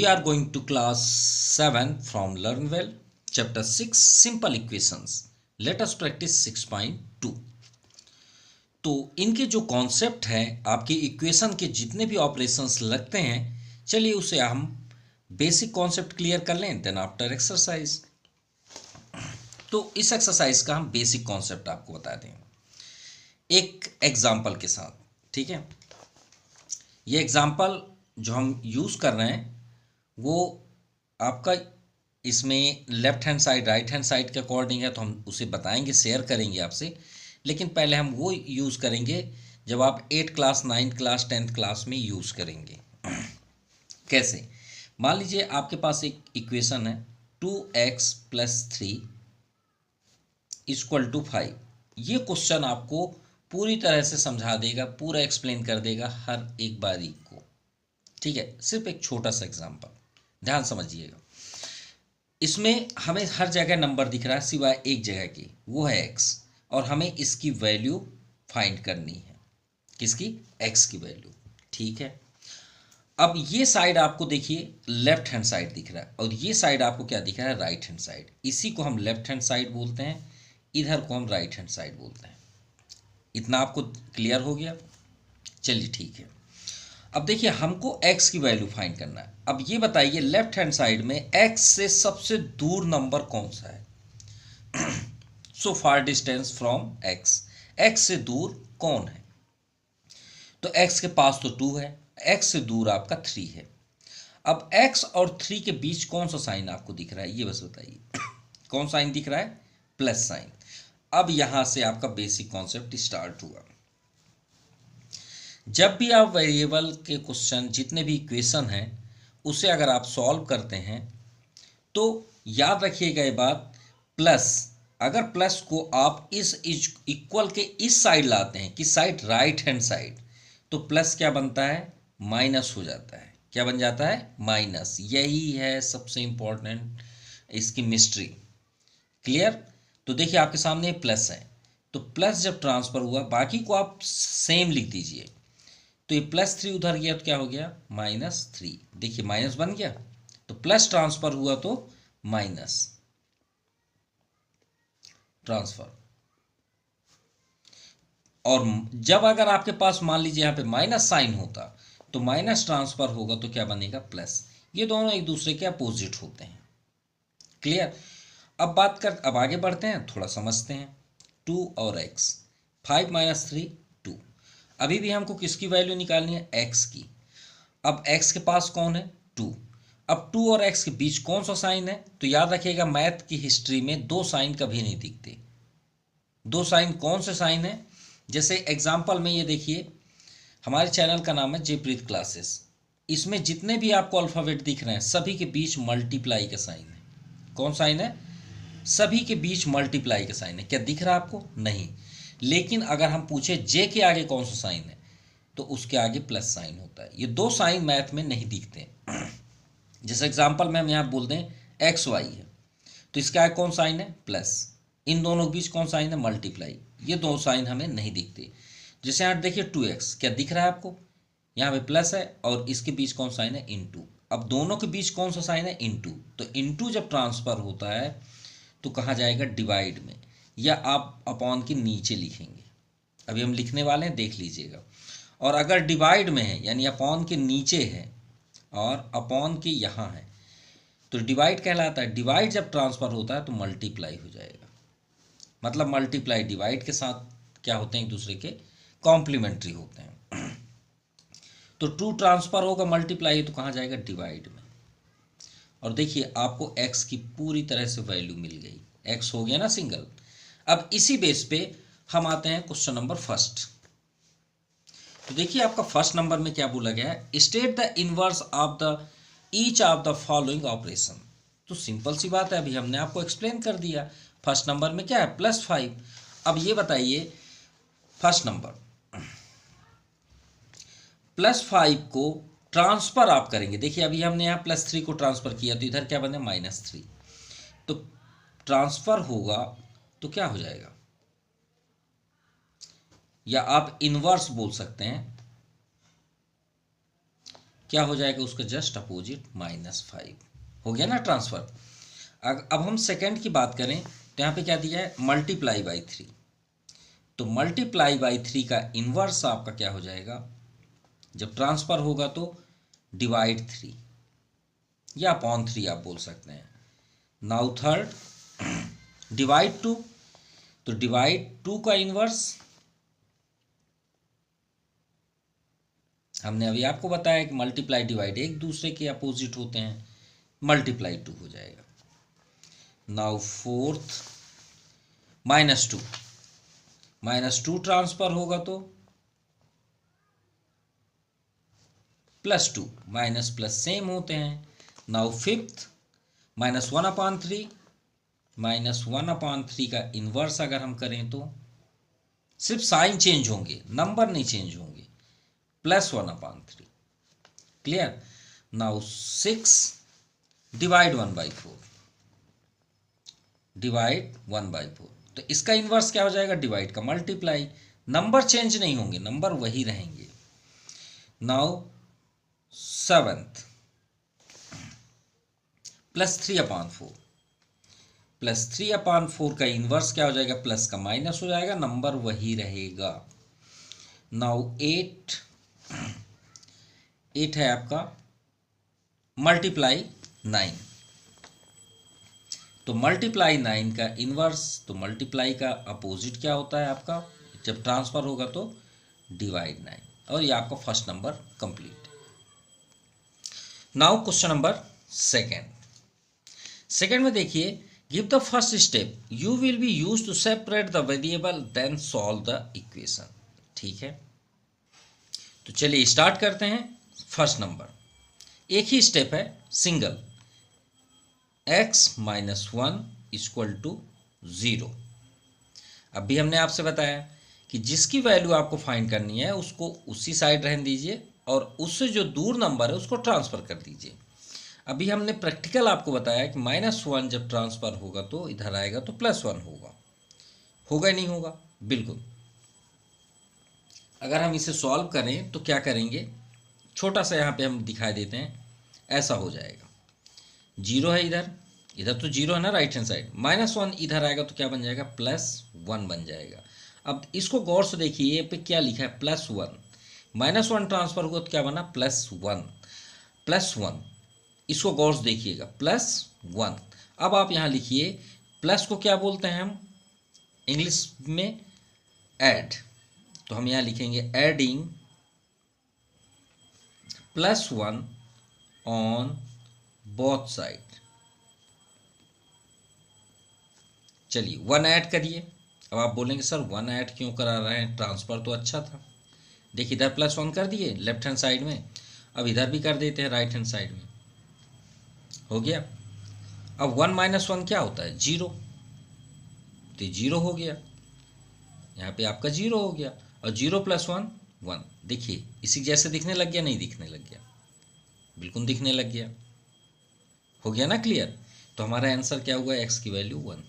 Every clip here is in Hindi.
are going to class 7 from Learn Well, chapter 6 simple equations. Let us practice 6.2. तो इनके जो कॉन्सेप्ट है, आपके इक्वेशन के जितने भी ऑपरेशंस लगते हैं, चलिए उसे हम बेसिक कॉन्सेप्ट क्लियर कर लें, देन आफ्टर एक्सरसाइज। तो इस एक्सरसाइज का हम बेसिक कॉन्सेप्ट आपको बता दें एक एग्जाम्पल के साथ, ठीक है। ये एग्जाम्पल जो हम यूज़ कर रहे हैं वो आपका इसमें left hand side right hand side के अकॉर्डिंग है, तो हम उसे बताएंगे, शेयर करेंगे आपसे। लेकिन पहले हम वो यूज़ करेंगे जब आप 8 क्लास 9 क्लास 10th क्लास में यूज़ करेंगे। कैसे? मान लीजिए आपके पास एक इक्वेशन है 2x + 3 = 5। ये क्वेश्चन आपको पूरी तरह से समझा देगा, पूरा एक्सप्लेन कर देगा हर एक बारी को, ठीक है। सिर्फ एक छोटा सा एग्जांपल ध्यान समझिएगा। इसमें हमें हर जगह नंबर दिख रहा है सिवाय एक जगह की, वो है x, और हमें इसकी वैल्यू फाइंड करनी है। किसकी? x की वैल्यू, ठीक है। अब ये साइड आपको देखिए लेफ्ट हैंड साइड दिख रहा है, और ये साइड आपको क्या दिख रहा है? Right hand side. इसी को हम लेफ्ट हैंड साइड बोलते हैं, इधर को हम राइट हैंड साइड बोलते हैं। इतना आपको क्लियर हो गया? चलिए ठीक है। अब देखिए हमको x की वैल्यू फाइंड करना है। अब ये बताइए लेफ्ट हैंड साइड में x से सबसे दूर नंबर कौन सा है? So far distance from x, x से दूर कौन है? तो x के पास तो 2 है, x से दूर आपका 3 है। अब x और 3 के बीच कौन सा साइन आपको दिख रहा है, ये बस बताइए। कौन साइन दिख रहा है? Plus sign. अब यहां से आपका बेसिक कॉन्सेप्ट स्टार्ट हुआ। जब भी आप वेरिएबल के क्वेश्चन, जितने भी इक्वेशन हैं, उसे अगर आप सॉल्व करते हैं तो याद रखिएगा ये बात, प्लस, अगर प्लस को आप इस इक्वल के इस साइड लाते हैं, किस साइड? राइट हैंड साइड, तो प्लस क्या बनता है? माइनस हो जाता है। क्या बन जाता है? माइनस। यही है सबसे इंपॉर्टेंट इसकी मिस्ट्री। क्लियर? तो देखिए आपके सामने प्लस है, तो प्लस जब ट्रांसफर हुआ, बाकी को आप सेम लिख दीजिए। तो ये +3 उधर गया तो क्या हो गया? -3। देखिए माइनस बन गया, तो प्लस ट्रांसफर हुआ तो माइनस ट्रांसफर। और जब अगर आपके पास मान लीजिए यहाँ पे माइनस साइन होता, तो माइनस ट्रांसफर होगा तो क्या बनेगा? प्लस। ये दोनों एक दूसरे के अपोजिट होते हैं। क्लियर? अब आगे बढ़ते हैं, थोड़ा समझते हैं। 2 और x, 5 - 3 2। अभी भी हमको किसकी वैल्यू निकालनी है? x की। अब x के पास कौन है? 2। अब 2 और x के बीच कौन सा साइन है? तो याद रखिएगा मैथ की हिस्ट्री में 2 साइन कभी नहीं दिखते। 2 साइन कौन से साइन है? जैसे एग्जाम्पल में ये देखिए, हमारे चैनल का नाम है जयप्रीत क्लासेस। इसमें जितने भी आपको अल्फ़ाबेट दिख रहे हैं, सभी के बीच मल्टीप्लाई का साइन है। कौन साइन है? सभी के बीच मल्टीप्लाई का साइन है। क्या दिख रहा है आपको? नहीं। लेकिन अगर हम पूछे जे के आगे कौन सा साइन है, तो उसके आगे प्लस साइन होता है। ये 2 साइन मैथ में नहीं दिखते। जैसे एग्जांपल में हम यहाँ बोल दें एक्स वाई है, तो इसके आगे कौन साइन है? प्लस। इन दोनों के बीच कौन साइन है? मल्टीप्लाई। ये 2 साइन हमें नहीं दिखते। जैसे यहाँ देखिए 2x, क्या दिख रहा है आपको? यहाँ पे प्लस है और इसके बीच कौन साइन है? इनटू। अब दोनों के बीच कौन सा साइन है? इनटू। तो इनटू जब ट्रांसफर होता है तो कहाँ जाएगा? डिवाइड में, या आप अपॉन के नीचे लिखेंगे। अभी हम लिखने वाले हैं, देख लीजिएगा। और अगर डिवाइड में है, यानी अपॉन के नीचे है और अपॉन के यहाँ है, तो डिवाइड कहलाता है। डिवाइड जब ट्रांसफर होता है तो मल्टीप्लाई हो जाएगा। मतलब मल्टीप्लाई डिवाइड के साथ क्या होते हैं? एक दूसरे के कॉम्प्लीमेंट्री होते हैं। तो 2 ट्रांसफर होगा, मल्टीप्लाई तो कहाँ जाएगा? डिवाइड में। और देखिए आपको x की पूरी तरह से वैल्यू मिल गई। x हो गया ना सिंगल। अब इसी बेस पे हम आते हैं क्वेश्चन नंबर फर्स्ट। तो देखिए आपका फर्स्ट नंबर में क्या बोला गया है? State the inverse of the each of the following operation. तो सिंपल सी बात है, अभी हमने आपको एक्सप्लेन कर दिया। फर्स्ट नंबर में क्या है? +5। अब ये बताइए फर्स्ट नंबर +5 को ट्रांसफर आप करेंगे। देखिए अभी हमने यहाँ +3 को ट्रांसफर किया, तो इधर क्या बने? -3। तो ट्रांसफर होगा तो क्या हो जाएगा? या आप इनवर्स बोल सकते हैं। क्या हो जाएगा उसका जस्ट अपोजिट -5 हो गया ना ट्रांसफर। अब हम सेकेंड की बात करें तो यहाँ पे क्या दिया है मल्टीप्लाई बाई 3, तो मल्टीप्लाई बाई 3 का इन्वर्स आपका क्या हो जाएगा जब ट्रांसफर होगा तो डिवाइड 3 या अपॉन 3 आप बोल सकते हैं। नाउ थर्ड डिवाइड 2, तो डिवाइड 2 का इन्वर्स हमने अभी आपको बताया कि मल्टीप्लाई डिवाइड एक दूसरे के अपोजिट होते हैं, मल्टीप्लाई 2 हो जाएगा। नाउ फोर्थ -2, -2 ट्रांसफर होगा तो +2, माइनस प्लस सेम होते हैं। नाउ फिफ्थ -1/3, -1/3 का इन्वर्स अगर हम करें तो सिर्फ साइन चेंज होंगे, नंबर नहीं चेंज होंगे, +1/3। क्लियर। नाउ 6 डिवाइड 1/4, डिवाइड 1/4, तो इसका इन्वर्स क्या हो जाएगा डिवाइड का मल्टीप्लाई, नंबर चेंज नहीं होंगे, नंबर वही रहेंगे। नाउ 7th +3/4, +3/4 का इन्वर्स क्या हो जाएगा प्लस का माइनस हो जाएगा, नंबर वही रहेगा। नाउ 8 है आपका मल्टीप्लाई 9, तो मल्टीप्लाई 9 का इन्वर्स, तो मल्टीप्लाई का अपोजिट क्या होता है आपका जब ट्रांसफर होगा तो डिवाइड 9, और ये आपका first number complete. Now question number second में देखिए give the first step you will be use to separate the variable then solve the equation. ठीक है, तो चलिए स्टार्ट करते हैं। फर्स्ट नंबर एक ही स्टेप है सिंगल, x - 1 = 0। अभी हमने आपसे बताया कि जिसकी वैल्यू आपको फाइंड करनी है उसको उसी साइड रहने दीजिए और उससे जो दूर नंबर है उसको ट्रांसफ़र कर दीजिए। अभी हमने प्रैक्टिकल आपको बताया कि -1 जब ट्रांसफ़र होगा तो इधर आएगा तो +1 होगा, होगा नहीं होगा, बिल्कुल। अगर हम इसे सॉल्व करें तो क्या करेंगे, छोटा सा यहाँ पे हम दिखाई देते हैं, ऐसा हो जाएगा 0 है इधर, इधर तो 0 है ना राइट हैंड साइड, -1 इधर आएगा तो क्या बन जाएगा +1 बन जाएगा। अब इसको गौर से देखिए, ये पे क्या लिखा है +1, -1 ट्रांसफर हुआ तो क्या बना +1, इसको गौर से देखिएगा +1। अब आप यहाँ लिखिए प्लस को क्या बोलते हैं हम इंग्लिश में, ऐड, तो हम यहाँ लिखेंगे एडिंग +1 ऑन बोथ साइड। चलिए 1 ऐड करिए। अब आप बोलेंगे सर 1 ऐड क्यों करा रहे हैं, ट्रांसफ़र तो अच्छा था। देखिए इधर +1 कर दिए लेफ्ट हैंड साइड में, अब इधर भी कर देते हैं राइट हैंड साइड में, हो गया। अब 1 - 1 क्या होता है 0, तो 0 हो गया, यहाँ पे आपका 0 हो गया, और 0 + 1 1। देखिए इसी जैसे दिखने लग गया, नहीं दिखने लग गया, बिल्कुल दिखने लग गया, हो गया ना क्लियर। तो हमारा आंसर क्या हुआ, x की वैल्यू 1।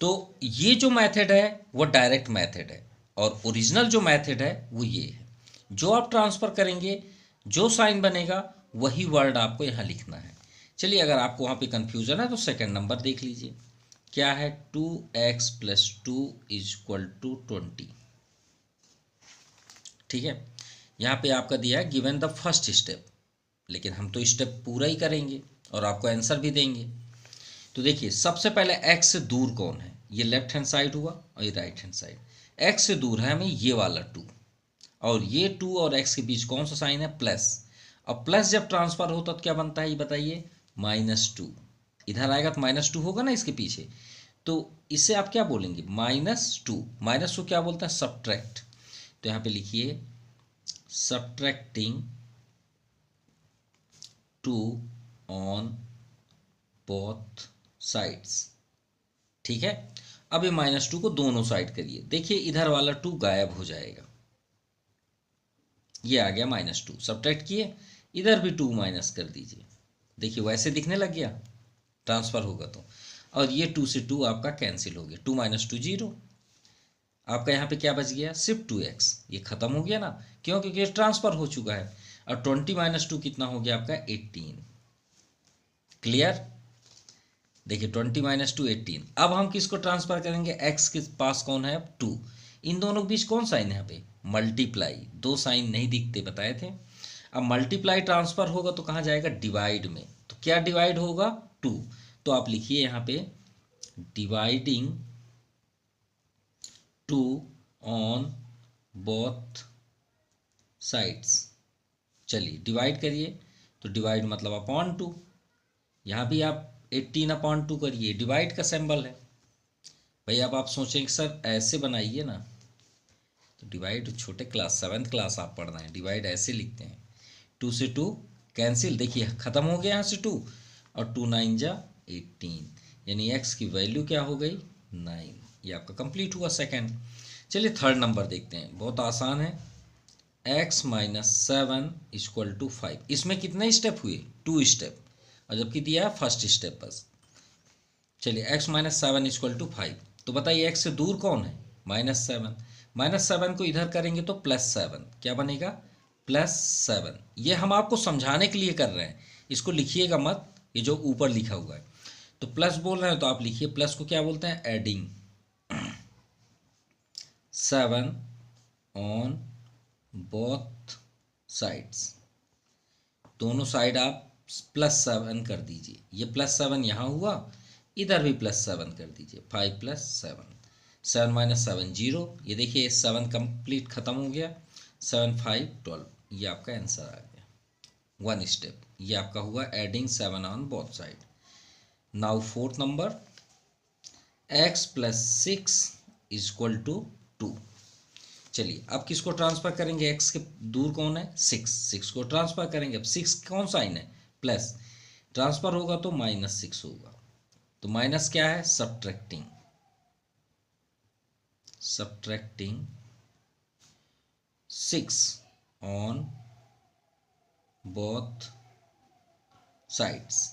तो ये जो मेथड है वो डायरेक्ट मेथड है, और ओरिजिनल जो मेथड है वो ये है, जो आप ट्रांसफ़र करेंगे जो साइन बनेगा वही वर्ड आपको यहाँ लिखना है। चलिए अगर आपको वहाँ पे कंफ्यूजन है तो सेकंड नंबर देख लीजिए, क्या है 2x + 2 = 20। ठीक है, यहाँ पे आपका दिया है गिवन द फर्स्ट स्टेप, लेकिन हम तो स्टेप पूरा ही करेंगे और आपको आंसर भी देंगे। तो देखिए सबसे पहले x से दूर कौन है, ये लेफ्ट हैंड साइड हुआ और ये राइट हैंड साइड। x से दूर है हमें ये वाला 2, और ये 2 और x के बीच कौन सा साइन है प्लस। अब प्लस जब ट्रांसफर होता तो क्या बनता है ये बताइए, -2, इधर आएगा तो -2 होगा ना इसके पीछे, तो इससे आप क्या बोलेंगे -2 क्या बोलते हैं सब्ट्रैक्ट। तो यहाँ पे लिखिए सब्ट्रैक्टिंग 2 ऑन बोथ साइड्स। ठीक है, अब ये -2 को दोनों साइड करिए, देखिए इधर वाला 2 गायब हो जाएगा, ये आ गया -2, सब्ट्रैक्ट किए, इधर भी 2 माइनस कर दीजिए, देखिए वैसे दिखने लग गया ट्रांसफ़र होगा तो, और ये 2 से 2 आपका कैंसिल हो गया, 2 - 2 0। आपका यहाँ पे क्या बच गया, सिर्फ 2x, ये खत्म हो गया ना, क्यों, क्योंकि ये ट्रांसफर हो चुका है। और 20 - 2 कितना हो गया आपका, 18। क्लियर, देखिए 20 - 2 18। अब हम किसको ट्रांसफर करेंगे, x के पास कौन है, अब 2। इन दोनों के बीच कौन साइन है यहाँ पे, मल्टीप्लाई, दो साइन नहीं दिखते बताए थे। अब मल्टीप्लाई ट्रांसफर होगा तो कहाँ जाएगा, डिवाइड में, तो क्या डिवाइड होगा, 2। तो आप लिखिए यहाँ पे डिवाइडिंग 2 ऑन बोथ साइड्स। चलिए डिवाइड करिए, तो डिवाइड मतलब अपॉन 2, यहाँ भी आप 18/2 करिए, डिवाइड का सिंबल है भाई। अब आप सोचेंगे सर ऐसे बनाइए ना, तो डिवाइड छोटे क्लास 7th क्लास आप पढ़ रहे हैं, डिवाइड ऐसे लिखते हैं, 2 से 2 कैंसिल, देखिए ख़त्म हो गया यहाँ से 2, और 2 9 जा 18, यानी x की वैल्यू क्या हो गई, 9। ये आपका कंप्लीट हुआ सेकंड। चलिए थर्ड नंबर देखते हैं, बहुत आसान है। x - 7 = 5। इसमें कितने स्टेप हुए, 2 स्टेप, और जबकि दिया है फर्स्ट स्टेप बस। चलिए x - 7 = 5, तो बताइए x से दूर कौन है, -7। -7 को इधर करेंगे तो +7, क्या बनेगा, +7। ये हम आपको समझाने के लिए कर रहे हैं, इसको लिखिएगा मत, ये जो ऊपर लिखा हुआ है। तो प्लस बोल रहे हैं तो आप लिखिए, प्लस को क्या बोलते हैं, एडिंग 7 ऑन बोथ साइड्स। दोनों साइड आप +7 कर दीजिए, ये +7 यहाँ हुआ, इधर भी +7 कर दीजिए, 5 + 7, 7 - 7 0। ये देखिए 7 कंप्लीट खत्म हो गया, 7 5 12, ये आपका आंसर आ गया, 1 स्टेप। ये आपका हुआ adding 7 on both side. Now fourth number, x + 6 = 2। चलिए अब किसको ट्रांसफर करेंगे, x के दूर कौन है, 6 को ट्रांसफर करेंगे। अब 6 कौन साइन है, प्लस, ट्रांसफर होगा तो -6 होगा, तो माइनस क्या है, सब्ट्रैक्टिंग 6 ऑन बोथ साइड्स।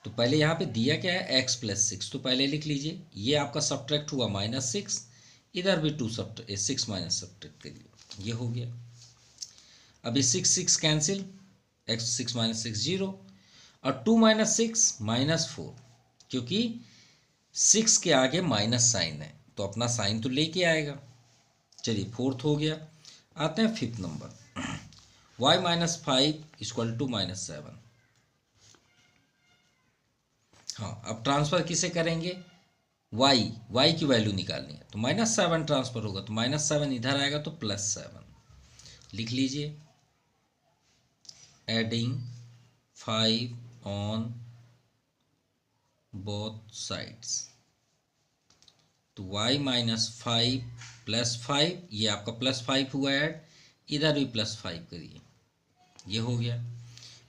तो पहले यहाँ पे दिया क्या है, x + 6, तो पहले लिख लीजिए, ये आपका सब्ट्रैक्ट हुआ -6, इधर भी 2 6 माइनस सब्ट्रैक्ट करिए, ये हो गया। अभी 6 6 कैंसिल, x 6 - 6 0, और 2 - 6 -4, क्योंकि 6 के आगे माइनस साइन है तो अपना साइन तो लेके आएगा। चलिए फोर्थ हो गया। आते हैं फिफ्थ नंबर, y - 5 = -7। हाँ, अब ट्रांसफ़र किसे करेंगे, y की वैल्यू निकालनी है, तो -7 ट्रांसफ़र होगा, तो -7 इधर आएगा तो +7 लिख लीजिए, एडिंग 5 ऑन बोथ साइड्स। तो y - 5 + 5, ये आपका +5 हुआ ऐड, इधर भी +5 करिए, ये हो गया।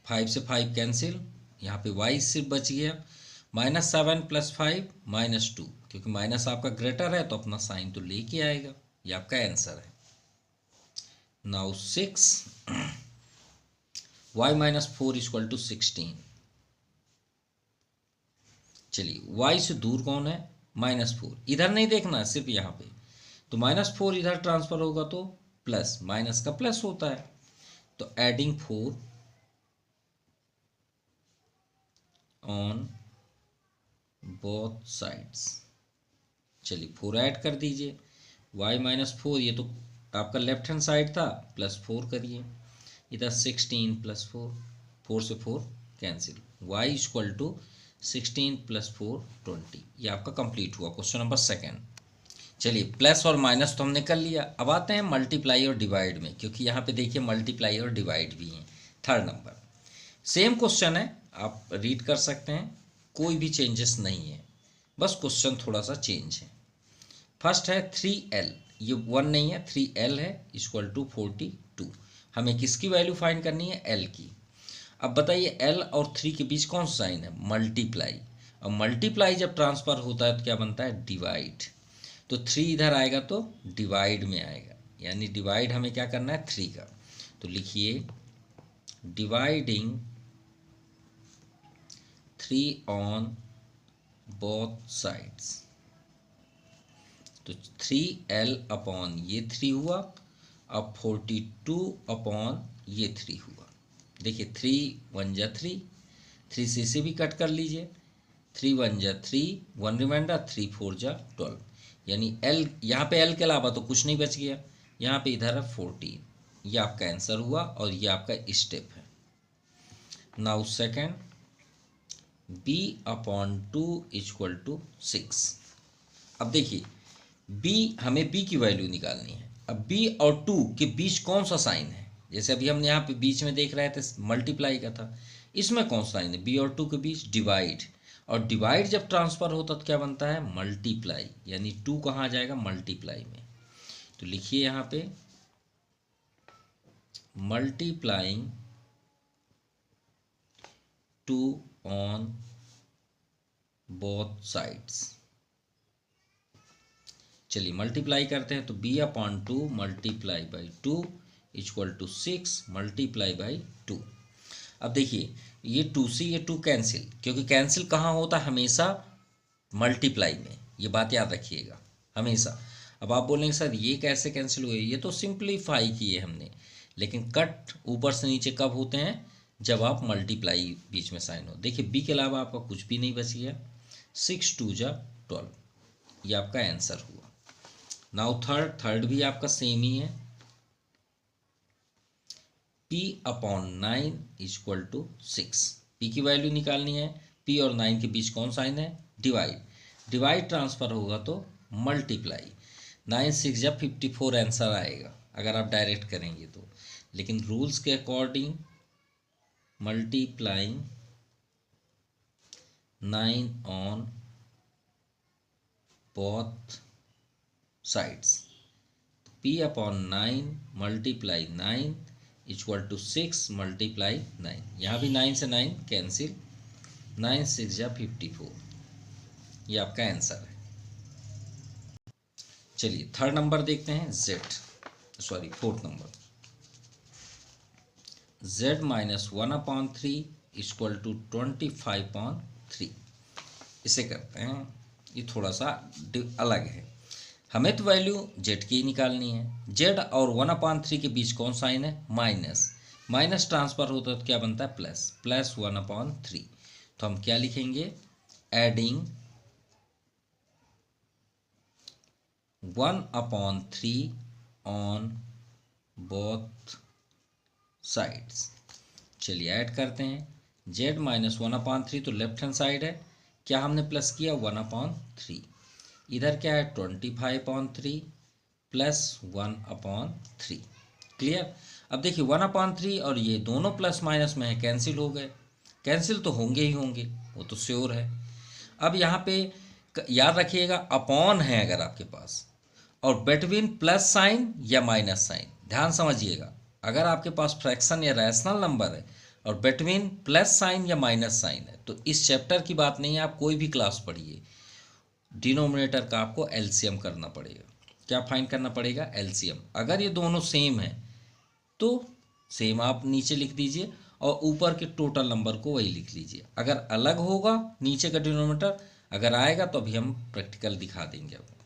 5 से 5 कैंसिल, यहाँ पे y सिर्फ बच गया, -7 + 5 -2, क्योंकि माइनस आपका ग्रेटर है तो अपना साइन तो लेके आएगा, ये आपका आंसर है। Now 6, y - 4 = 16। चलिए y से दूर कौन है, -4, इधर नहीं देखना है, सिर्फ यहाँ पे, तो -4 इधर ट्रांसफर होगा तो प्लस, माइनस का प्लस होता है, तो एडिंग 4 ऑन बोथ साइड्स। चलिए 4 ऐड कर दीजिए, y - 4, ये तो आपका लेफ्ट हैंड साइड था, +4 करिए, इधर 16 + 4, 4 से 4 कैंसिल, y = 16 + 4 20। ये आपका कंप्लीट हुआ क्वेश्चन नंबर सेकंड। चलिए प्लस और माइनस तो हमने कर लिया, अब आते हैं मल्टीप्लाई और डिवाइड में, क्योंकि यहाँ पे देखिए मल्टीप्लाई और डिवाइड भी हैं। थर्ड नंबर, सेम क्वेश्चन है, आप रीड कर सकते हैं, कोई भी चेंजेस नहीं है, बस क्वेश्चन थोड़ा सा चेंज है। फर्स्ट है 3l, ये 1 नहीं है, 3l है, = 42। हमें किसकी वैल्यू फाइंड करनी है, l की। अब बताइए l और 3 के बीच कौन सा साइन है, मल्टीप्लाई, और मल्टीप्लाई जब ट्रांसफर होता है तो क्या बनता है, डिवाइड। तो 3 इधर आएगा तो डिवाइड में आएगा, यानी डिवाइड हमें क्या करना है, 3 का, तो लिखिए डिवाइडिंग 3 ऑन बोथ साइड्स। तो 3L अपॉन ये 3 हुआ, अब 42 अपॉन ये 3 हुआ। देखिए 3 1 जा 3, 3 से भी कट कर लीजिए, 3 1 जा 3, 1 रिमाइंडर, 3 4 जा 12, यानी L यहाँ पे L के अलावा तो कुछ नहीं बच गया, यहाँ पे इधर है 14। ये आपका आंसर हुआ और ये आपका स्टेप है। Now second, b upon 2 equal to 6। अब देखिए b, हमें b की वैल्यू निकालनी है। अब b और 2 के बीच कौन सा साइन है, जैसे अभी हमने यहाँ पे बीच में देख रहे थे मल्टीप्लाई का था, इसमें कौन सा साइन है b और 2 के बीच, डिवाइड। और डिवाइड जब ट्रांसफर होता तो क्या बनता है, मल्टीप्लाई, यानी 2 कहाँ आ जाएगा, मल्टीप्लाई में। तो लिखिए यहाँ पे मल्टीप्लाइंग 2 ऑन बोथ साइड्स। चलिए मल्टीप्लाई करते हैं, तो b upon 2 multiply by 2 equal to 6 multiply by 2। अब देखिए ये 2 से ये 2 कैंसिल, क्योंकि कैंसिल कहाँ होता है, हमेशा मल्टीप्लाई में, ये बात याद रखिएगा हमेशा। अब आप बोलेंगे सर ये कैसे कैंसिल हुए, ये तो सिंप्लीफाई किए हमने, लेकिन कट ऊपर से नीचे कब होते हैं, जब आप मल्टीप्लाई बीच में साइन हो। देखिए b के अलावा आपका कुछ भी नहीं बच गया, 6 2 जा 12, ये आपका आंसर हुआ। नाउ थर्ड भी आपका सेम ही है, p upon 9 equal to 6। p की वैल्यू निकालनी है, p और 9 के बीच कौन साइन है, डिवाइड। डिवाइड ट्रांसफर होगा तो मल्टीप्लाई, 9 6 जब 54 आंसर आएगा अगर आप डायरेक्ट करेंगे तो, लेकिन रूल्स के according multiplying 9 on both sides, p upon 9 multiply 9 equal to 6 multiply 9, यहाँ भी 9 से 9 कैंसिल, 9 6 जा 54, ये आपका आंसर है। चलिए थर्ड नंबर देखते हैं, fourth number, z minus 1 upon 3 equal to 25/3। इसे करते हैं, ये थोड़ा सा अलग है, हमें तो वैल्यू z की निकालनी है। z और 1/3 के बीच कौन साइन है, माइनस। माइनस ट्रांसफर होता है तो क्या बनता है, प्लस। प्लस 1/3, तो हम क्या लिखेंगे, एडिंग 1/3 ऑन बोथ साइड्स। चलिए ऐड करते हैं, z माइनस 1/3 तो लेफ्ट हैंड साइड है, क्या हमने प्लस किया 1/3, इधर क्या है 25/3 प्लस 1/3। क्लियर। अब देखिए 1/3 और ये दोनों प्लस माइनस में है, कैंसिल हो गए, कैंसिल तो होंगे ही होंगे, वो तो श्योर है। अब यहाँ पे याद रखिएगा अपॉन है अगर आपके पास, और बिटवीन प्लस साइन या माइनस साइन, ध्यान समझिएगा, अगर आपके पास फ्रैक्शन या रैशनल नंबर है और बिटवीन प्लस साइन या माइनस साइन है, तो इस चैप्टर की बात नहीं है, आप कोई भी क्लास पढ़िए, डिनोमिनेटर का आपको एलसीएम करना पड़ेगा। क्या फाइंड करना पड़ेगा, एलसीएम। अगर ये दोनों सेम है तो सेम आप नीचे लिख दीजिए और ऊपर के टोटल नंबर को वही लिख लीजिए। अगर अलग होगा नीचे का डिनोमिनेटर अगर आएगा तो अभी हम प्रैक्टिकल दिखा देंगे आपको।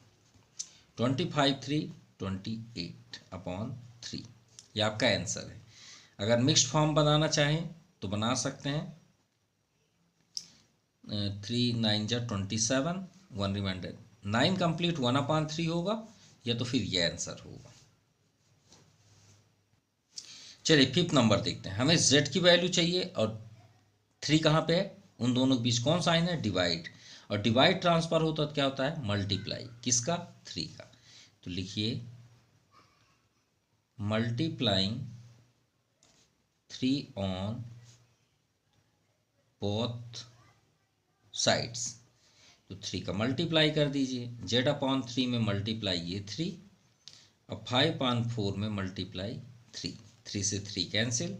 25/3 28/3, ये आपका आंसर है। अगर मिक्स्ड फॉर्म बनाना चाहें तो बना सकते हैं, 3 9 जा 27, 1 रिमाइंडर, 9 कंप्लीट 1/3 होगा या तो फिर ये आंसर होगा। चलिए फिफ्थ नंबर देखते हैं, हमें z की वैल्यू चाहिए और 3 कहाँ पे है, उन दोनों के बीच कौन साइन है, डिवाइड। और डिवाइड ट्रांसफर होता तो क्या होता है, मल्टीप्लाई। किसका, 3 का। तो लिखिए मल्टीप्लाइंग 3 ऑन बोथ साइड्स, तो 3 का मल्टीप्लाई कर दीजिए, z/3 में मल्टीप्लाई ये 3, अब 5/4 में मल्टीप्लाई 3, 3 से 3 कैंसिल,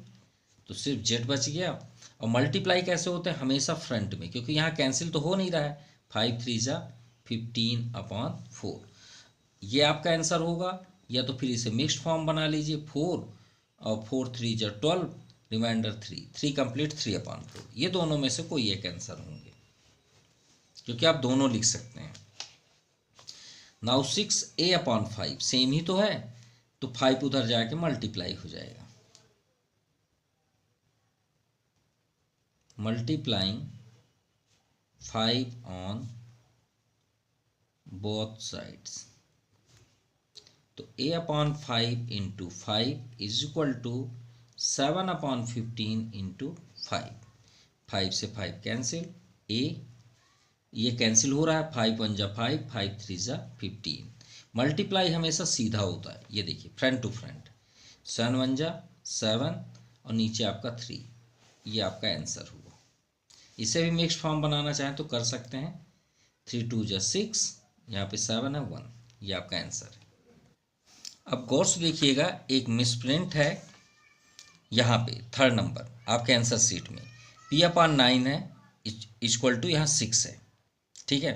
तो सिर्फ z बच गया। और मल्टीप्लाई कैसे होते हैं, हमेशा फ्रंट में, क्योंकि यहाँ कैंसिल तो हो नहीं रहा है, 5 3 जा 15/4, ये आपका आंसर होगा। या तो फिर इसे मिक्स्ड फॉर्म बना लीजिए, 4 और 4 3 जा 12, रिमाइंडर 3 कंप्लीट 3/4, ये दोनों में से कोई एक आंसर होंगे, क्योंकि आप दोनों लिख सकते हैं। नाउ 6a/5 सेम ही तो है, तो 5 उधर जाके मल्टीप्लाई हो जाएगा, मल्टीप्लाइंग 5 ऑन बोथ साइड्स। तो a/5 into 5 is equal to 7/15 into 5। 5 से 5 कैंसिल, ये कैंसिल हो रहा है, 5 1 जा 5, 5 3 जा 15। मल्टीप्लाई हमेशा सीधा होता है, ये देखिए फ्रंट टू फ्रंट, 7 1 जा 7 और नीचे आपका 3, ये आपका आंसर हुआ। इसे भी मिक्स्ड फॉर्म बनाना चाहें तो कर सकते हैं, 3 2 जा 6, यहाँ पे 7 है 1, ये आपका आंसर है। अब गौर से देखिएगा, एक मिसप्रिंट है यहाँ पे, थर्ड नंबर आपके आंसर सीट में p/9 है इक्वल टू यहाँ 6 है, ठीक है।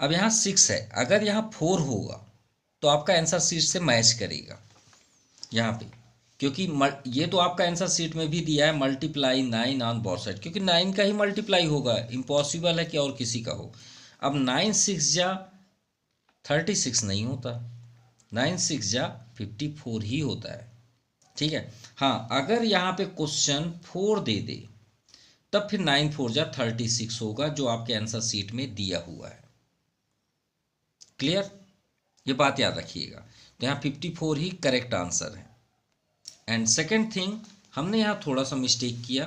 अब यहाँ 6 है, अगर यहाँ 4 होगा तो आपका आंसर सीट से मैच करेगा यहाँ पे, क्योंकि ये तो आपका आंसर सीट में भी दिया है मल्टीप्लाई 9 ऑन बोथ साइड, क्योंकि 9 का ही मल्टीप्लाई होगा, इम्पॉसिबल है कि और किसी का हो। अब 9 6 जा 36 नहीं होता, 9 6 जा 54 ही होता है, ठीक है। हाँ, अगर यहाँ पे क्वेश्चन 4 दे दे तब फिर 9 4 जा 36 होगा, जो आपके आंसर सीट में दिया हुआ है। क्लियर, ये बात याद रखिएगा। तो यहाँ 54 ही करेक्ट आंसर है। एंड सेकेंड थिंग, हमने यहाँ थोड़ा सा मिस्टेक किया,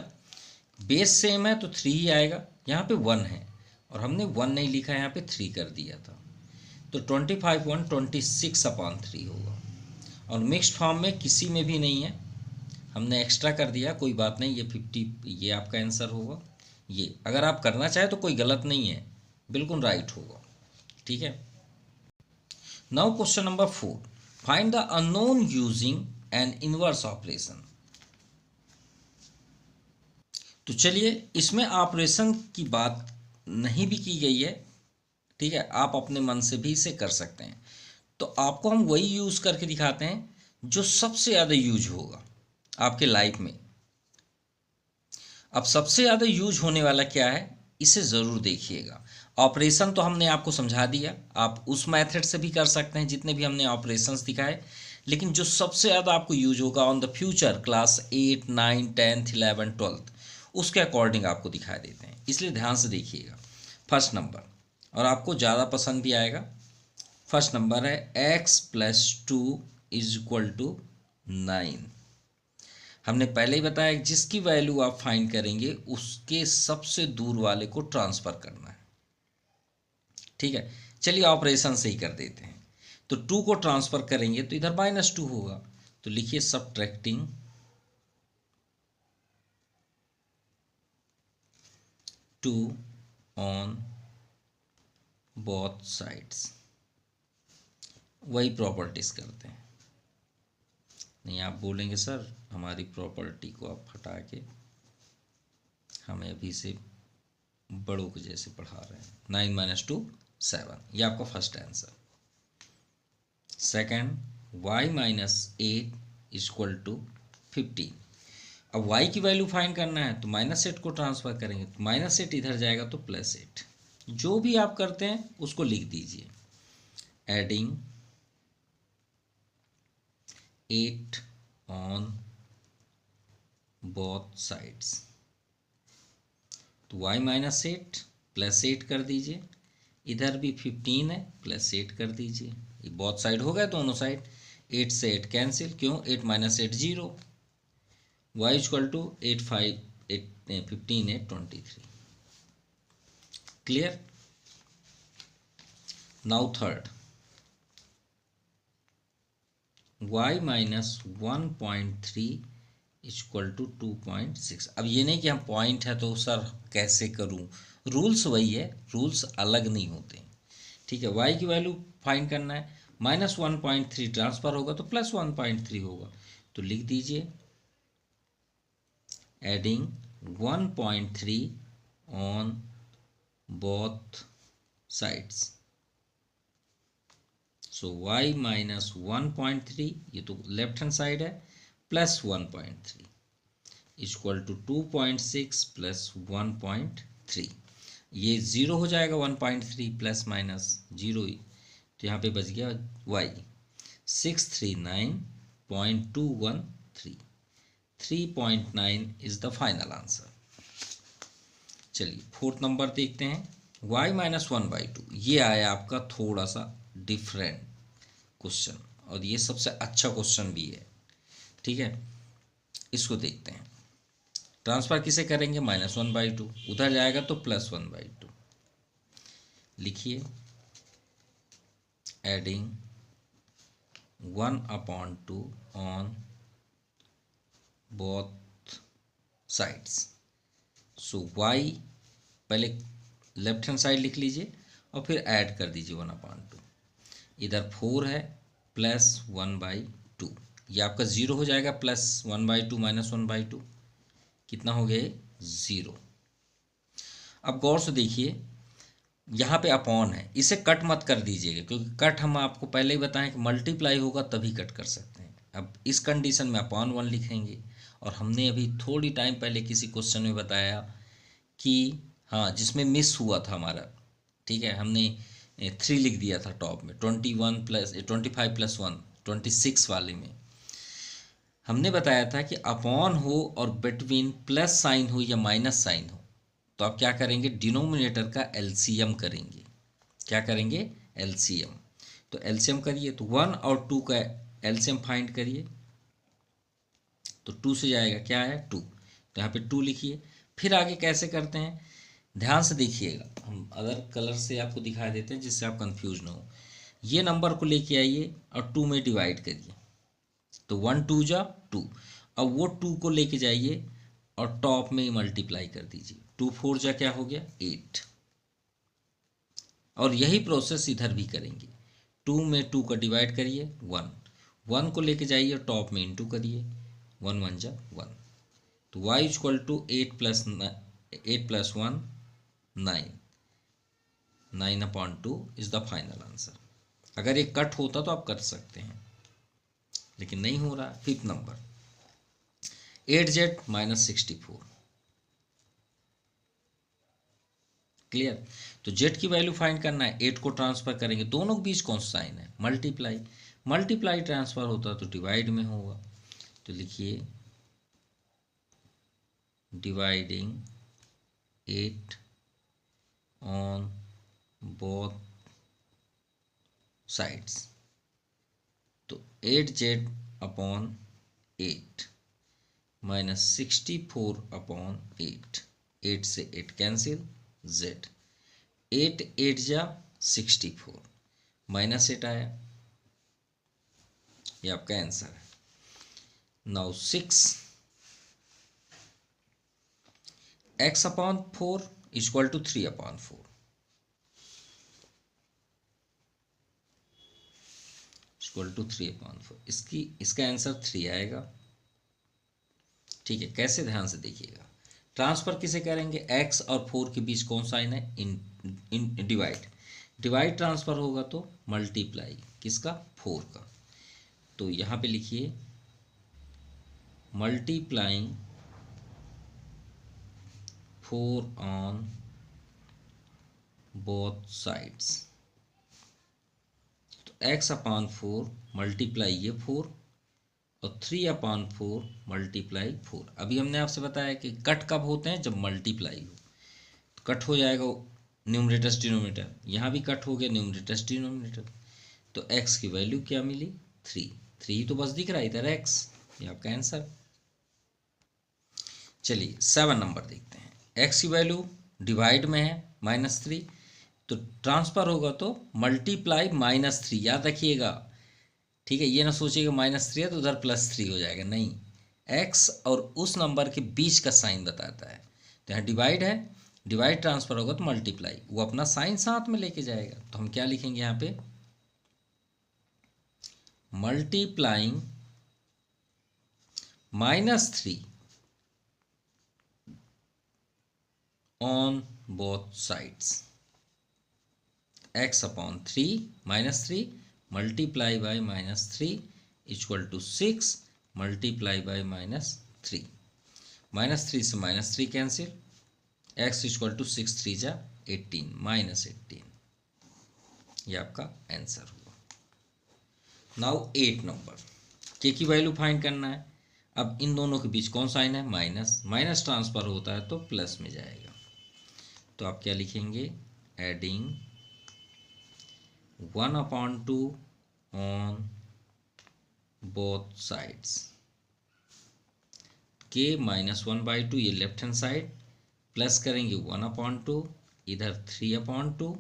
बेस सेम है तो 3 ही आएगा, यहाँ पे 1 है और हमने 1 नहीं लिखा, यहाँ पे 3 कर दिया था, तो 25 1 26/3 होगा। और मिक्स्ड फॉर्म में किसी में भी नहीं है, हमने एक्स्ट्रा कर दिया, कोई बात नहीं, ये 50 ये आपका आंसर होगा। ये अगर आप करना चाहें तो कोई गलत नहीं है, बिल्कुल राइट होगा, ठीक है। Now question number 4, find the unknown using N inverse operation. तो चलिए, इसमें ऑपरेशन की बात नहीं भी की गई है, ठीक है, आप अपने मन से भी इसे कर सकते हैं। तो आपको हम वही यूज़ करके दिखाते हैं जो सबसे ज़्यादा यूज होगा आपके लाइफ में। अब सबसे ज़्यादा यूज होने वाला क्या है, इसे ज़रूर देखिएगा। ऑपरेशन तो हमने आपको समझा दिया, आप उस मेथड से भी कर सकते हैं जितने भी हमने ऑपरेशंस दिखाए, लेकिन जो सबसे ज़्यादा आपको यूज होगा on the future class 8 9 10th 11 12th, उसके अकॉर्डिंग आपको दिखा देते हैं, इसलिए ध्यान से देखिएगा। फर्स्ट नंबर, और आपको ज़्यादा पसंद भी आएगा, फर्स्ट नंबर है x + 2 इज इक्वल टू 9। हमने पहले ही बताया जिसकी वैल्यू आप फाइंड करेंगे उसके सबसे दूर वाले को ट्रांसफ़र करना है, ठीक है। चलिए ऑपरेशन से ही कर देते हैं। तो 2 को ट्रांसफ़र करेंगे तो इधर -2 होगा, तो लिखिए सबट्रैक्टिंग 2 ऑन बोथ साइड्स। वही प्रॉपर्टीज करते हैं। नहीं, आप बोलेंगे सर हमारी प्रॉपर्टी को आप हटा के हमें अभी से बड़ों के जैसे पढ़ा रहे हैं। 9 - 2 7, ये आपका first answer. Second, y - 8 equal to 15। अब y की वैल्यू फाइंड करना है तो -8 को ट्रांसफर करेंगे, तो -8 इधर जाएगा तो +8। जो भी आप करते हैं उसको लिख दीजिए, एडिंग 8 ऑन बोथ साइड्स। तो y - 8 +8 कर दीजिए, इधर भी 15 है +8 कर दीजिए, ये बोथ साइड हो गए दोनों साइड। 8 से 8 कैंसिल, क्यों, 8 - 8 0। y equal to 8 5 8 15 8 23। Clear. Now third, y - 1.3 equal to 2.6। अब ये नहीं कि हम पॉइंट है तो सर कैसे करूं, रूल्स वही है, रूल्स अलग नहीं होते, ठीक है। y की वैल्यू फाइंड करना है, -1.3 ट्रांसफ़र होगा तो +1.3 होगा, तो लिख दीजिए adding 1.3 on both sides. So y - 1.3, ये तो लेफ्ट हैंड साइड है, +1.3 इक्वल टू 2.6 + 1.3। ये 0 हो जाएगा, 1.3 ± 0 ही, तो यहाँ पे बच गया y 639.213, 3.9 is the final answer. चलिए फोर्थ नंबर देखते हैं, y माइनस 1/2। ये आया आपका थोड़ा सा डिफरेंट क्वेश्चन, और ये सबसे अच्छा क्वेश्चन भी है, ठीक है। इसको देखते हैं, ट्रांसफर किसे करेंगे, -1/2, उधर जाएगा तो +1/2। लिखिए adding 1/2 on both sides. So y पहले लेफ्ट हैंड साइड लिख लीजिए और फिर ऐड कर दीजिए 1/2। इधर 4 है +1/2, ये आपका 0 हो जाएगा, +1/2 -1/2 कितना हो गया, 0। अब गौर से देखिए, यहाँ पे अपॉन है, इसे कट मत कर दीजिएगा, क्योंकि कट हम आपको पहले ही बताएं कि मल्टीप्लाई होगा तभी कट कर सकते हैं। अब इस कंडीशन में अपॉन 1 लिखेंगे, और हमने अभी थोड़ी टाइम पहले किसी क्वेश्चन में बताया कि हाँ, जिसमें मिस हुआ था हमारा, ठीक है, हमने 3 लिख दिया था टॉप में, 25 + 1 26 वाले में हमने बताया था कि अपॉन हो और बिटवीन प्लस साइन हो या माइनस साइन हो, तो आप क्या करेंगे, डिनोमिनेटर का एलसीएम करेंगे। क्या करेंगे, एलसीएम। तो एलसीएम करिए, तो 1 और 2 का एलसीएम फाइंड करिए, तो 2 से जाएगा, क्या है 2, तो यहाँ पे 2 लिखिए। फिर आगे कैसे करते हैं, ध्यान से देखिएगा, हम अदर कलर से आपको दिखा देते हैं जिससे आप कंफ्यूज ना हो। ये नंबर को लेके आइए और 2 में डिवाइड करिए, तो 1 2 जा 2। अब वो 2 को लेके जाइए और टॉप में मल्टीप्लाई कर दीजिए, 2 4 जा क्या हो गया, 8। और यही प्रोसेस इधर भी करेंगे, 2 में 2 का डिवाइड करिए, 1 1 को लेके जाइए टॉप में इंटू करिए, 1 1 जा 1। तो y equal to 8 + 1 9, 9/2 is the final answer. अगर ये कट होता तो आप कर सकते हैं, लेकिन नहीं हो रहा। Fifth number 8z -64, clear. तो z की वैल्यू फाइंड करना है, 8 को ट्रांसफर करेंगे, दोनों के बीच कौन सा साइन है, मल्टीप्लाई। मल्टीप्लाई ट्रांसफर होता तो डिवाइड में होगा, तो लिखिए डिवाइडिंग 8 ऑन बोथ साइड्स। तो 8z/8 -64/8, 8 से 8 कैंसिल, z 8 8 जा 64, -8 आया, ये आपका आंसर है। Now 6 x/4 equal to 3/4, equal to 3/4, इसका आंसर 3 आएगा, ठीक है। कैसे, ध्यान से देखिएगा, ट्रांसफर किसे करेंगे, x और 4 के बीच कौन साइन है, इन डिवाइड। डिवाइड ट्रांसफर होगा तो मल्टीप्लाई, किसका, 4 का। तो यहाँ पे लिखिए मल्टीप्लाइंग 4 ऑन बोथ साइड्स। तो x/4 मल्टीप्लाई ये 4 और 3/4 मल्टीप्लाई 4। अभी हमने आपसे बताया कि कट कब होते हैं, जब मल्टीप्लाई हो, तो कट हो जाएगा न्यूमरेटर डिनोमिनेटर, यहाँ भी कट हो गया न्यूमरेटर डिनोमिनेटर। तो x की वैल्यू क्या मिली, 3 3 तो बस दिख रहा है इधर x, ये आपका आंसर। चलिए 7 नंबर देखते हैं, x की वैल्यू डिवाइड में है -3, तो ट्रांसफर होगा तो मल्टीप्लाई -3, याद रखिएगा, ठीक है। ये ना सोचिएगा -3 है तो उधर +3 हो जाएगा, नहीं, x और उस नंबर के बीच का साइन बताता है। तो यहाँ डिवाइड है, डिवाइड ट्रांसफर होगा तो मल्टीप्लाई, वो अपना साइन साथ में लेके जाएगा। तो हम क्या लिखेंगे यहाँ पे, multiplying -3 on both sides, x/3 -3 multiply by -3 equal to 6 multiply by -3, -3 से -3 कैंसिल, x इक्वल टू 6 3 जा 18, -18। ये आपका आंसर हुआ। नाउ 8 नंबर, के की वैल्यू फाइंड करना है। अब इन दोनों के बीच कौन साइन है, माइनस, माइनस ट्रांसफर होता है तो प्लस में जाएगा। तो आप क्या लिखेंगे, एडिंग 1/2 ऑन बोथ साइड्स, के -1/2 ये लेफ्ट हैंड साइड, प्लस करेंगे 1/2, इधर 3/2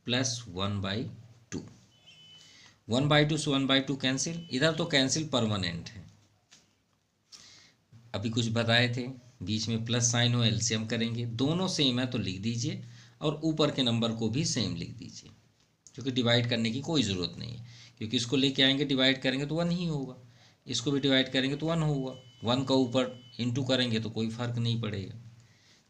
प्लस 1/2, 1/2 से 1/2 कैंसिल, इधर तो कैंसिल परमानेंट है। अभी कुछ बताए थे, बीच में प्लस साइन हो, एलसीएम करेंगे, दोनों सेम है तो लिख दीजिए, और ऊपर के नंबर को भी सेम लिख दीजिए, क्योंकि डिवाइड करने की कोई ज़रूरत नहीं है, क्योंकि इसको लेके आएंगे डिवाइड करेंगे तो 1 ही होगा, इसको भी डिवाइड करेंगे तो 1 होगा, 1 का ऊपर इंटू करेंगे तो कोई फर्क नहीं पड़ेगा।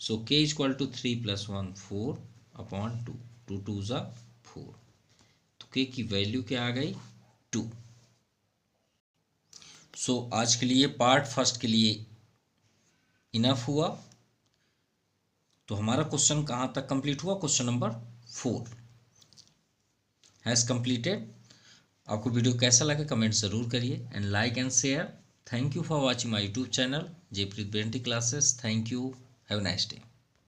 सो के इक्वल टू 3 + 1 4/2, 2 2 ज़ा 4, तो के की वैल्यू क्या आ गई, 2। सो आज के लिए पार्ट फर्स्ट के लिए इनफ हुआ। तो हमारा क्वेश्चन कहाँ तक कंप्लीट हुआ, क्वेश्चन नंबर 4 हैज़ कंप्लीटेड। आपको वीडियो कैसा लगा कमेंट ज़रूर करिए, and like and share. Thank you for watching my YouTube channel Jaypreet BNT classes. Thank you, have a nice day.